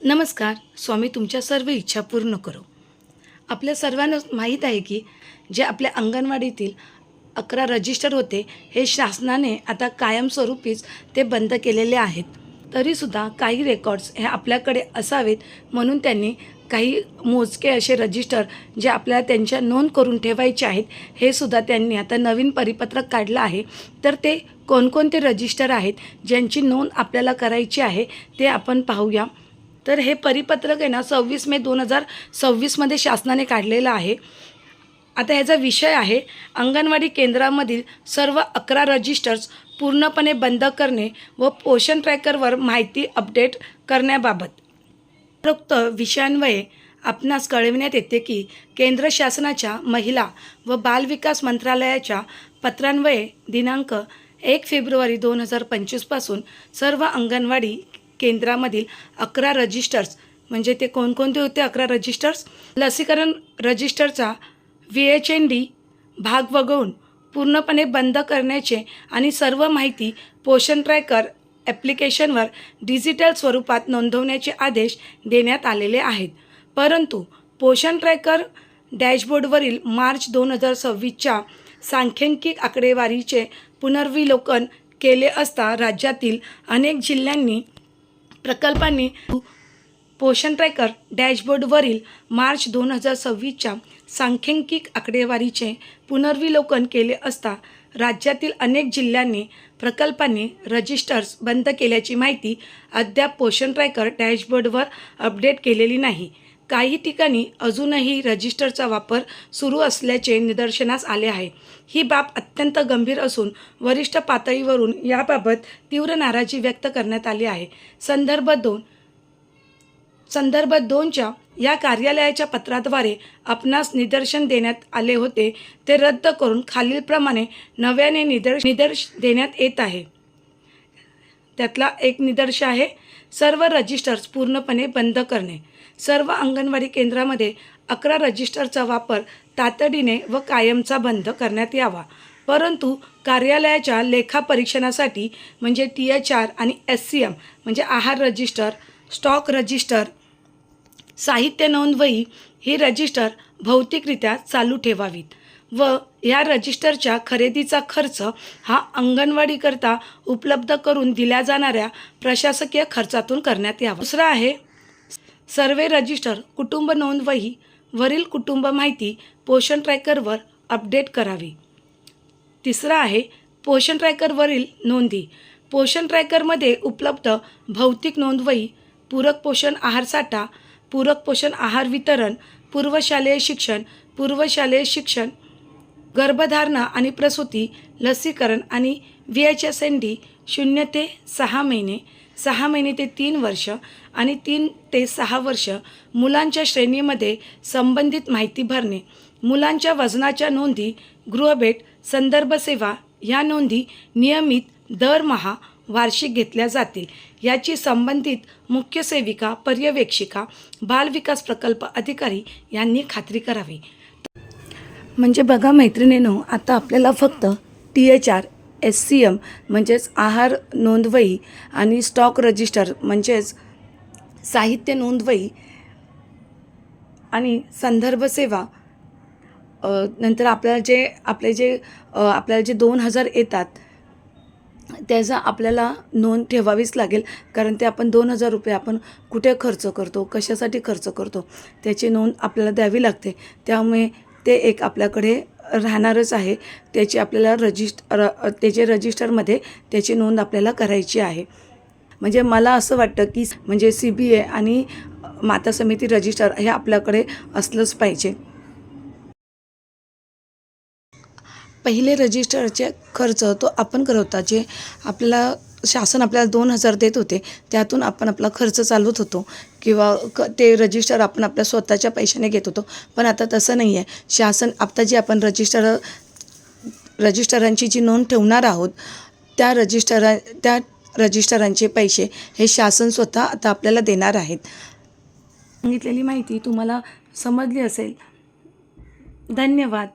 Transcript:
नमस्कार. स्वामी तुमच्या सर्व इच्छा पूर्ण करो. आपल्या सर्वांना माहीत आहे की जे आपल्या अंगणवाडीतील 11 रजिस्टर होते हे शासनाने आता कायमस्वरूपीच ते बंद केलेले आहेत. तरीसुद्धा काही रेकॉर्ड्स हे आपल्याकडे असावेत म्हणून त्यांनी काही मोजके असे रजिस्टर जे आपल्याला त्यांच्या नोंद करून ठेवायचे आहेत हे सुद्धा त्यांनी आता नवीन परिपत्रक काढलं आहे. तर ते कोणकोणते रजिस्टर आहेत ज्यांची नोंद आपल्याला करायची आहे ते आपण पाहूया. तर हे परिपत्रक आहे ना 26 मे 2026 शासनाने काढलेलं आहे. आता ह्याचा विषय आहे अंगणवाडी केंद्रामधील सर्व 11 रजिस्टर्स पूर्णपणे बंद करणे व पोषण ट्रॅकरवर माहिती अपडेट करण्याबाबत. उपरोक्त विषयान्वये आपणास कळविण्यात येते की केंद्र शासनाच्या महिला व बालविकास मंत्रालयाच्या पत्रान्वये दिनांक 1 फेब्रुवारी 2025 पासून सर्व अंगणवाडी केंद्रामधील 11 रजिस्टर्स म्हणजे ते कोणकोणते होते 11 रजिस्टर्स. लसीकरण रजिस्टरचा VHND भाग वगळून पूर्णपणे बंद करण्याचे आणि सर्व माहिती पोषण ट्रॅकर ॲप्लिकेशनवर डिजिटल स्वरूपात नोंदवण्याचे आदेश देण्यात आलेले आहेत. परंतु पोषण ट्रॅकर डॅशबोर्डवरील मार्च 2026च्या सांख्यिकी आकडेवारीचे पुनर्विलोकन केले असता राज्यातील अनेक जिल्ह्यांनी प्रकल्पांनी पोषण ट्रॅकर डॅशबोर्डवरील मार्च 2026च्या सांख्यिकी आकडेवारीचे पुनर्विलोकन केले असता राज्यातील अनेक जिल्ह्यांनी प्रकल्पांनी रजिस्टर्स बंद केल्याची माहिती अद्याप पोषण ट्रॅकर डॅशबोर्डवर अपडेट केलेली नाही. काही ठिकाणी अजूनही रजिस्टरचा वापर सुरू असल्याचे निदर्शनास आले आहे. ही बाब अत्यंत गंभीर असून वरिष्ठ पातळीवरून याबाबत तीव्र नाराजी व्यक्त करण्यात आली आहे. संदर्भ 2च्या या कार्यालयाच्या पत्राद्वारे आपणास निदर्शन देण्यात आले होते ते रद्द करून खालीलप्रमाणे नव्याने निदर्श देण्यात येत आहे. त्यातला एक निदर्श आहे सर्व रजिस्टर्स पूर्णपणे बंद करणे. सर्व अंगणवाडी केंद्रामध्ये 11 रजिस्टरचा वापर तातडीने व कायमचा बंद करण्यात यावा. परंतु कार्यालयाच्या लेखापरीक्षणासाठी म्हणजे THR आणि SCM म्हणजे आहार रजिस्टर, स्टॉक रजिस्टर, साहित्य नोंदवही ही रजिस्टर भौतिकरित्या चालू ठेवावीत व या रजिस्टरच्या खरेदीचा खर्च हा अंगणवाडीकरता उपलब्ध करून दिल्या जाणाऱ्या प्रशासकीय खर्चातून करण्यात यावा. दुसरा आहे सर्वे रजिस्टर कुटुंब नोंदवही वरील कुटुंब माहिती पोषण ट्रॅकरवर अपडेट करावी. तिसरा आहे पोषण ट्रॅकरवरील नोंदी. पोषण ट्रॅकरमध्ये उपलब्ध भौतिक नोंदवही, पूरक पोषण आहार साठा, पूरक पोषण आहार वितरण, पूर्वशालेय शिक्षण, गर्भधारणा आणि प्रसूती, लसीकरण आणि VHSND 0 ते 6 महिने, 6 महिने ते 3 वर्ष आणि 3 ते 6 वर्ष मुलांच्या श्रेणीमध्ये संबंधित माहिती भरणे. मुलांच्या वजनाच्या नोंदी, गृहभेट, संदर्भ सेवा या नोंदी नियमित दरमहा वार्षिक घेतल्या जातील याची संबंधित मुख्य सेविका, पर्यवेक्षिका, बालविकास प्रकल्प अधिकारी यांनी खात्री करावी. म्हणजे बघा मैत्रिणींनो, आता आपल्याला फक्त THR, SCM म्हणजेच आहार नोंदवही आणि स्टॉक रजिस्टर म्हणजेच साहित्य नोंदवही आणि संदर्भ सेवा नंतर आपल्याला जे 2000 येतात त्याचा आपल्याला नोंद ठेवावीच लागेल. कारण ते आपण 2000 रुपये आपण कुठे खर्च करतो, कशासाठी खर्च करतो त्याची नोंद आपल्याला द्यावी लागते. त्यामुळे ते एक आपल्याकडे राहणारच आहे. त्याची आपल्याला त्याचे रजिस्टरमध्ये त्याची नोंद आपल्याला करायची आहे. म्हणजे मला असं वाटतं की म्हणजे CBA आणि माता समिती रजिस्टर हे आपल्याकडे असलंच पाहिजे. पहिले रजिस्टरचे खर्च तो आपण करवता जे आपल्याला शासन आपल्याला 2000 देत होते त्यातून आपण आपला खर्च चालवत होतो किंवा ते रजिस्टर आपण आपल्या स्वतःच्या पैशाने घेत होतो. पण आता तसं नाही आहे. शासन आता जे आपण रजिस्टरांची जी नोंद ठेवणार आहोत त्या रजिस्टरांचे पैसे हे शासन स्वतः आता आपल्याला देणार आहेत. सांगितलेली माहिती तुम्हाला समजली असेल. धन्यवाद.